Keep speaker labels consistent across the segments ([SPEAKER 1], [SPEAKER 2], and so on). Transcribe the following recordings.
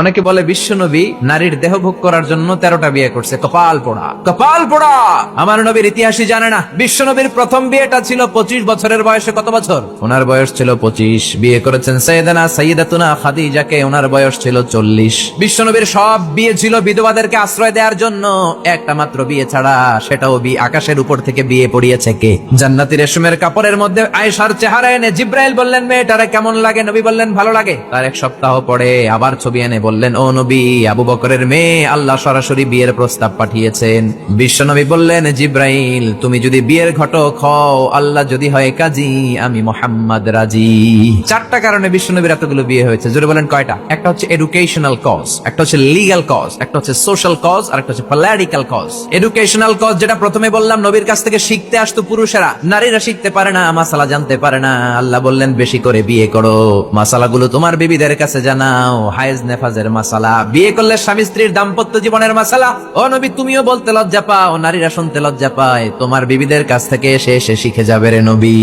[SPEAKER 1] অনেকে বলে বিশ্বনবী নারীর দেহ ভোগ করার জন্য 13টা বিয়ে করছে। কপাল পোড়া, কপাল পোড়া। আমার নবীর ইতিহাসই জানে না। বিশ্বনবীর প্রথম বিয়েটা ছিল 25 বছরের বয়সে। কত বছর? ওনার বয়স ছিল 25। বিয়ে করেছেন সাইয়্যিদাতুনা খাদিজাকে, ওনার বয়স ছিল 40। বিশ্বনবীর সব বিয়ে ছিল বিধবাদেরকে আশ্রয় দেওয়ার জন্য। একটা মাত্র বিয়ে ছাড়া, সেটাও আকাশের উপর থেকে বিয়ে পড়িয়েছে কে? জান্নাতি রেশমের কাপড়ের মধ্যে আয়েশার চেহারা এনে জিব্রাইল বললেন, মেয়েটারে কেমন লাগে? নবী বললেন, ভালো লাগে। তার এক সপ্তাহ পরে আবার ছবি এনে বললেন, ও নবী, আবু বকরের মেয়ে, আল্লাহ সরাসরি বিয়ের প্রস্তাব পাঠিয়েছেন। বিশ্বনবী বললেন, জিব্রাইল, তুমি যদি বিয়ের ঘটক হও, আল্লাহ যদি হয় কাজী, আমি মুহাম্মদ রাজি। 4টা কারণে বিশ্বনবীর এতগুলো বিয়ে হয়েছে। জোরে বলেন কয়টা? একটা হচ্ছে এডুকেশনাল কজ, একটা হচ্ছে লিগ্যাল কজ, একটা হচ্ছে সোশ্যাল কজ, আর একটা হচ্ছে পলিটিক্যাল কজ। এডুকেশনাল কজ যেটা প্রথমে বললাম, নবীর কাছ থেকে শিখতে আসতো পুরুষেরা, নারীরা শিখতে পারে না, মাসালা জানতে পারে না। আল্লাহ বললেন, বেশি করে বিয়ে করো, মাসালাগুলো তোমার বিবিদের কাছে জানাও, হায়েজ নেফাজের মাসালা, বিয়ে করলে স্বামী স্ত্রীর দাম্পত্য জীবনের মাসালা। ও নবী, তুমিও বলতে লজ্জা পাও, নারীরা শুনতে লজ্জা পায়, তোমার বিবিদের কাছ থেকে এসে শিখে যাবে রে নবী।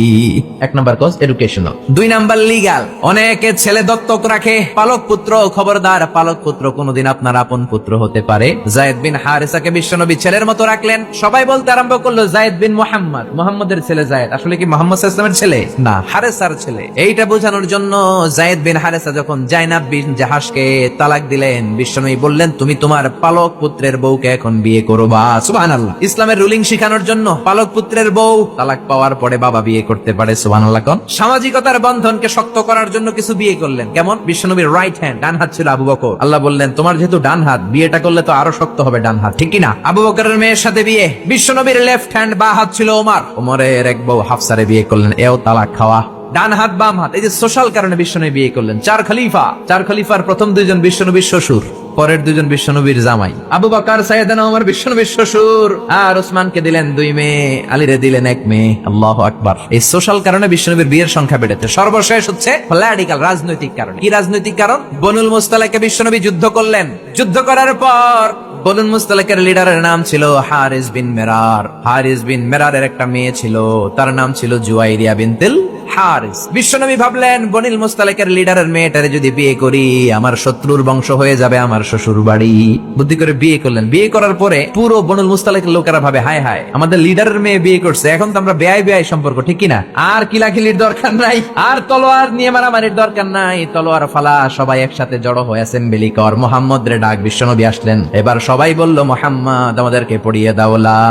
[SPEAKER 1] 1 number cause educational. 2 number legal. অনেকে ছেলে দত্তক রাখে, পালক পুত্র। খবরদার, পালক পুত্র কোনদিন আপনার আপন পুত্র হতে পারে। যায়েদ বিন হারিসাকে বিশ্বনবী ছেলের মতো রাখলেন। সবাই বলতে আরম্ভ করলো, যায়েদ বিন মুহাম্মদ, মুহাম্মদের ছেলে যায়েদ। আসলে কি মুহাম্মদ সাল্লাল্লাহু আলাইহি ওয়াসাল্লামের ছেলে? না, হারেসার ছেলে। এইটা বোঝানোর জন্য যায়েদ বিন হারেসা যখন জাইনাব বিন জাহাশকে তালাক দিলেন, বিশ্বনবী বললেন, তুমি তোমার পালক পুত্রের বউকে এখন বিয়ে করবা। সুবহানাল্লাহ। ইসলামের রুলিং শিখানোর জন্য পালক পুত্রের বউ তালাক পাওয়ার পরে বাবা বিয়ে করতে পারে। সুবহানাল্লাহ। কোন সামাজিকতার বন্ধনকে শক্ত করার জন্য কিছু বিয়ে করলেন। কেমন? বিশ্বনবীর রাইট হ্যান্ড, ডান হাত ছিল আবু বকর। আল্লাহ বললেন, তোমার যেহেতু ডান হাত, বিয়েটা করলে তো আরো শক্ত হবে ডান হাত, ঠিক কি না? আবু বকরের মেয়ের সাথে বিয়ে। বিশ্বনবীর লেফট হ্যান্ড, বা হাত ছিল ওমর। ওমরের এক বউ হাফসারে বিয়ে করলেন। এও তালাক খাওয়া। ডান হাত বাম হাত, এই যে সোশ্যাল কারণে বিশ্বনবী বিয়ে করলেন। 4 খলিফা। 4 খলিফার প্রথম 2 জন বিশ্বনবীর শ্বশুর, পরের 2 জন বিশ্বনবীর জামাই। আবু বকর সাইয়েদনা ওমর বিশ্বনবীর শ্বশুর, আর ওসমানকে দিলেন 2 মেয়ে, আলীরে দিলেন 1 মেয়ে। আল্লাহু আকবার। এই সোশ্যাল কারণে বিশ্বনবীর বিয়ের সংখ্যা বেড়েছে। সর্বশেষ হচ্ছে পলিটিক্যাল, রাজনৈতিক কারণ। কি রাজনৈতিক কারণ? বনুল মুস্তালাকে বিশ্বনবী যুদ্ধ করলেন। যুদ্ধ করার পর বনুল মুস্তালাকের লিডারের নাম ছিল হারিস বিন মেরার। হারিস বিন মেরারের একটা মেয়ে ছিল, তার নাম ছিল জুয়াইরিয়া বিনতুল হারিস। বিশ্বনবী ভাবলেন, বনিল মুস্তালাকের লিডারের মেয়েটারে যদি বিয়ে করি, আমার শত্রুর বংশ হয়ে যাবে আমার শ্বশুর বাড়ি। বুদ্ধি করে বিয়ে করলেন। বিয়ে করার পরে পুরো বনুল মুস্তালাকের লোকেরা ভাবে, হায় হায়, আমাদের লিডারের মেয়ে বিয়ে করছে, এখন তো আমরা বেয়াই বেয়াই সম্পর্ক, ঠিক কিনা? আর কিলাকিলির দরকার নাই, আর তলোয়ার নিয়ে মারামারির দরকার নাই, তলোয়ার ফালা, সবাই একসাথে জড়ো হয়ে অ্যাসেম্বলি কর। মুহাম্মদ রে ডাক। বিশ্বনবী আসলেন। এবার সবাই বলল, মুহাম্মদ, আমাদেরকে পড়িয়ে দাও লা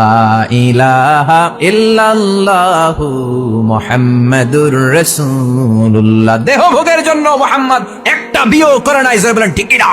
[SPEAKER 1] ইলাহা ইল্লাল্লাহু মুহাম্মাদুর রাসূলুল্লাহ। দেহ ভোগের জন্য মুহাম্মদ একটা বিয়ে করে নাই। বলেন ঠিক কিনা?